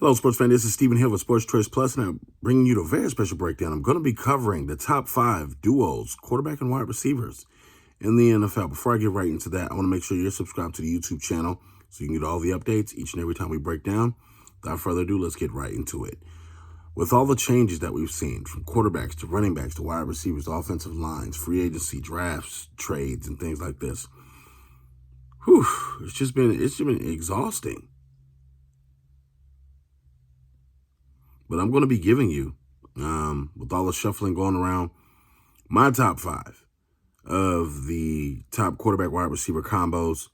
Hello, sports fan. This is Stephen Hill with Sports Choice Plus, and I'm bringing you a very special breakdown. I'm going to be covering the top 5 duos, quarterback and wide receivers in the NFL. Before I get right into that, I want to make sure you're subscribed to the YouTube channel so you can get all the updates each and every time we break down. Without further ado, let's get right into it. With all the changes that we've seen, from quarterbacks to running backs to wide receivers, offensive lines, free agency, drafts, trades, and things like this, it's just been exhausting. But I'm going to be giving you, with all the shuffling going around, my top 5 of the top quarterback wide receiver combos.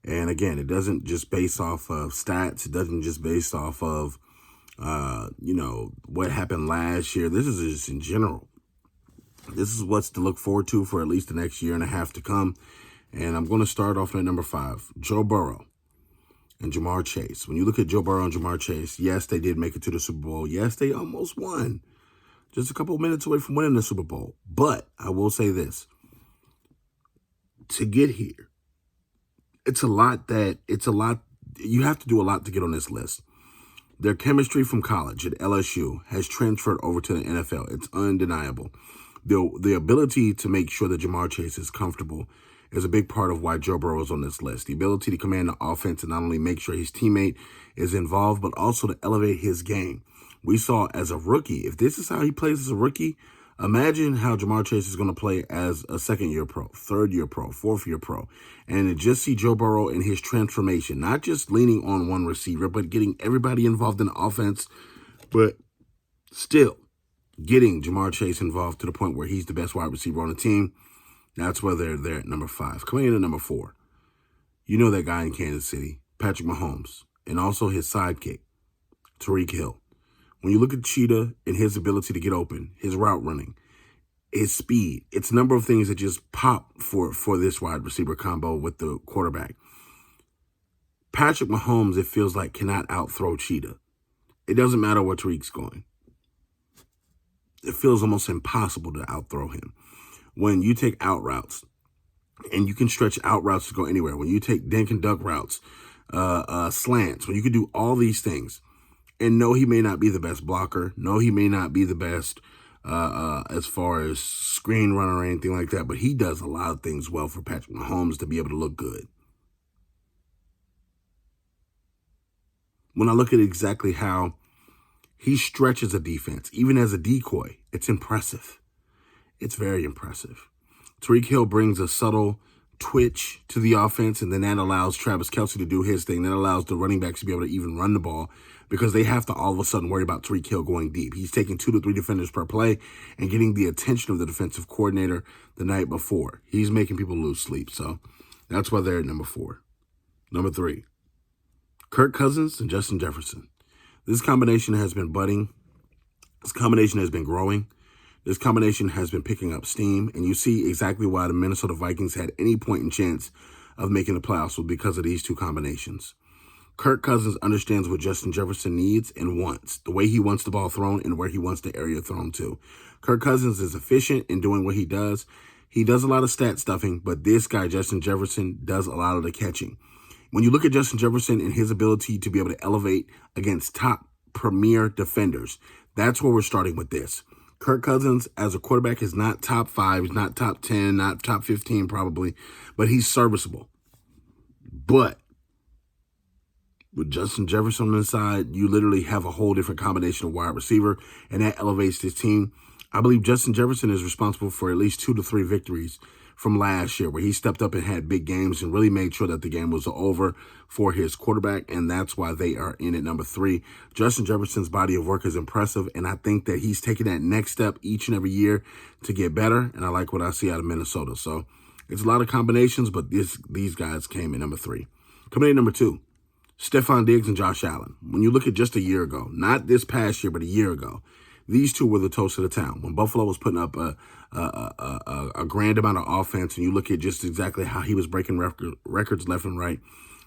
And again, it doesn't just base off of stats. It doesn't just based off of, what happened last year. This is just in general. This is what's to look forward to for at least the next year and a half to come. And I'm going to start off at number 5, Joe Burrow and Ja'Marr Chase. When you look at Joe Burrow and Ja'Marr Chase, yes, they did make it to the Super Bowl. Yes, they almost won. Just a couple of minutes away from winning the Super Bowl. But I will say this. To get here, you have to do a lot to get on this list. Their chemistry from college at LSU has transferred over to the NFL. It's undeniable. The ability to make sure that Ja'Marr Chase is comfortable is a big part of why Joe Burrow is on this list. The ability to command the offense and not only make sure his teammate is involved, but also to elevate his game. We saw as a rookie, if this is how he plays as a rookie, imagine how Ja'Marr Chase is going to play as a second-year pro, third-year pro, fourth-year pro. And to just see Joe Burrow in his transformation, not just leaning on one receiver, but getting everybody involved in the offense, but still getting Ja'Marr Chase involved to the point where he's the best wide receiver on the team. That's why they're there at number 5. Coming in at number 4, you know that guy in Kansas City, Patrick Mahomes, and also his sidekick, Tyreek Hill. When you look at Cheetah and his ability to get open, his route running, his speed, it's a number of things that just pop for this wide receiver combo with the quarterback. Patrick Mahomes, it feels like, cannot outthrow Cheetah. It doesn't matter where Tyreek's going. It feels almost impossible to outthrow him. When you take out routes, and you can stretch out routes to go anywhere, when you take dink and duck routes, slants, when you can do all these things, and no, he may not be the best blocker, no, he may not be the best as far as screen runner or anything like that, but he does a lot of things well for Patrick Mahomes to be able to look good. When I look at exactly how he stretches a defense, even as a decoy, it's impressive. It's very impressive. Tyreek Hill brings a subtle twitch to the offense, and then that allows Travis Kelce to do his thing. That allows the running backs to be able to even run the ball because they have to all of a sudden worry about Tyreek Hill going deep. He's taking 2 to 3 defenders per play and getting the attention of the defensive coordinator the night before. He's making people lose sleep. So that's why they're at number 4. Number 3, Kirk Cousins and Justin Jefferson. This combination has been budding. This combination has been growing. This combination has been picking up steam, and you see exactly why the Minnesota Vikings had any point in chance of making the playoffs was because of these two combinations. Kirk Cousins understands what Justin Jefferson needs and wants, the way he wants the ball thrown and where he wants the area thrown to. Kirk Cousins is efficient in doing what he does. He does a lot of stat stuffing, but this guy, Justin Jefferson, does a lot of the catching. When you look at Justin Jefferson and his ability to be able to elevate against top premier defenders, that's where we're starting with this. Kirk Cousins, as a quarterback, is not top 5, he's not top 10, not top 15 probably, but he's serviceable. But with Justin Jefferson on the side, you literally have a whole different combination of wide receiver, and that elevates this team. I believe Justin Jefferson is responsible for at least 2 to 3 victories from last year, where he stepped up and had big games and really made sure that the game was over for his quarterback, and that's why they are in at number 3. Justin Jefferson's body of work is impressive, and I think that he's taking that next step each and every year to get better, and I like what I see out of Minnesota. So it's a lot of combinations, but these guys came in number 3. Coming in number 2, Stefon Diggs and Josh Allen. When you look at just a year ago, not this past year, but a year ago, these two were the toast of the town. When Buffalo was putting up a grand amount of offense, and you look at just exactly how he was breaking records left and right,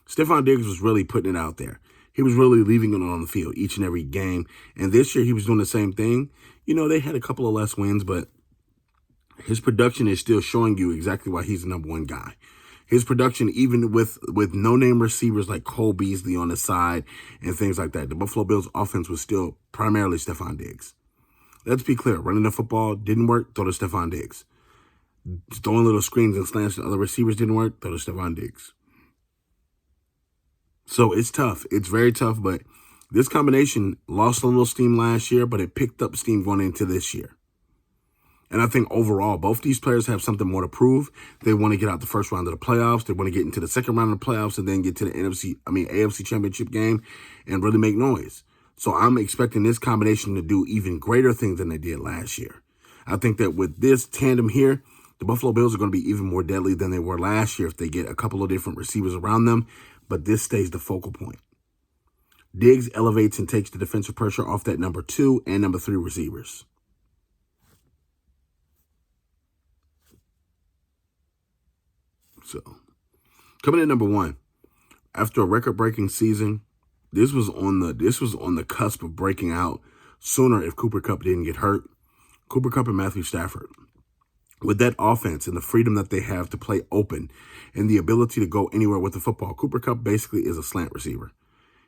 Stefon Diggs was really putting it out there. He was really leaving it on the field each and every game. And this year he was doing the same thing. You know, they had a couple of less wins, but his production is still showing you exactly why he's the number 1 guy. His production, even with no-name receivers like Cole Beasley on the side and things like that, the Buffalo Bills offense was still primarily Stefon Diggs. Let's be clear. Running the football didn't work, throw to Stefon Diggs. Throwing little screens and slants to other receivers didn't work, throw to Stefon Diggs. So it's tough. It's very tough, but this combination lost a little steam last year, but it picked up steam going into this year. And I think overall, both these players have something more to prove. They want to get out the first round of the playoffs. They want to get into the second round of the playoffs and then get to the AFC Championship game and really make noise. So I'm expecting this combination to do even greater things than they did last year. I think that with this tandem here, the Buffalo Bills are going to be even more deadly than they were last year if they get a couple of different receivers around them. But this stays the focal point. Diggs elevates and takes the defensive pressure off that number 2 and number 3 receivers. So, coming in number 1, after a record-breaking season, this was on the cusp of breaking out sooner if Cooper Kupp didn't get hurt. Cooper Kupp and Matthew Stafford. With that offense and the freedom that they have to play open and the ability to go anywhere with the football, Cooper Kupp basically is a slant receiver.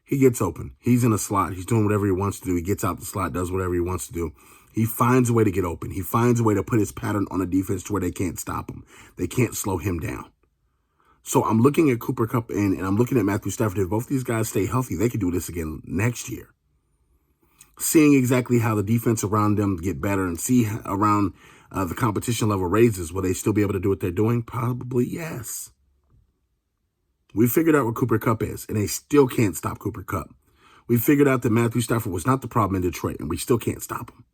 He gets open. He's in a slot. He's doing whatever he wants to do. He gets out the slot, does whatever he wants to do. He finds a way to get open. He finds a way to put his pattern on a defense to where they can't stop him. They can't slow him down. So I'm looking at Cooper Kupp and I'm looking at Matthew Stafford. If both these guys stay healthy, they could do this again next year. Seeing exactly how the defense around them get better and see around the competition level raises, will they still be able to do what they're doing? Probably yes. We figured out what Cooper Kupp is, and they still can't stop Cooper Kupp. We figured out that Matthew Stafford was not the problem in Detroit, and we still can't stop him.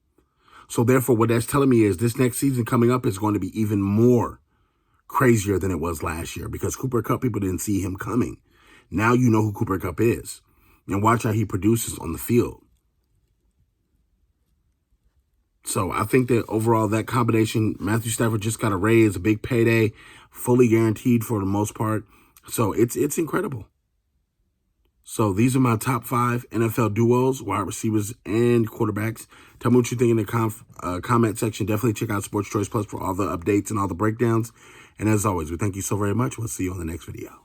So therefore, what that's telling me is this next season coming up is going to be even more crazier than it was last year because Cooper Kupp, people didn't see him coming. Now you know who Cooper Kupp is, and watch how he produces on the field. So I think that overall that combination, Matthew Stafford just got a raise, a big payday, fully guaranteed for the most part. So it's incredible. So these are my top 5 NFL duos, wide receivers and quarterbacks. Tell me what you think in the comment section. Definitely check out Sports Choice Plus for all the updates and all the breakdowns. And as always, we thank you so very much. We'll see you on the next video.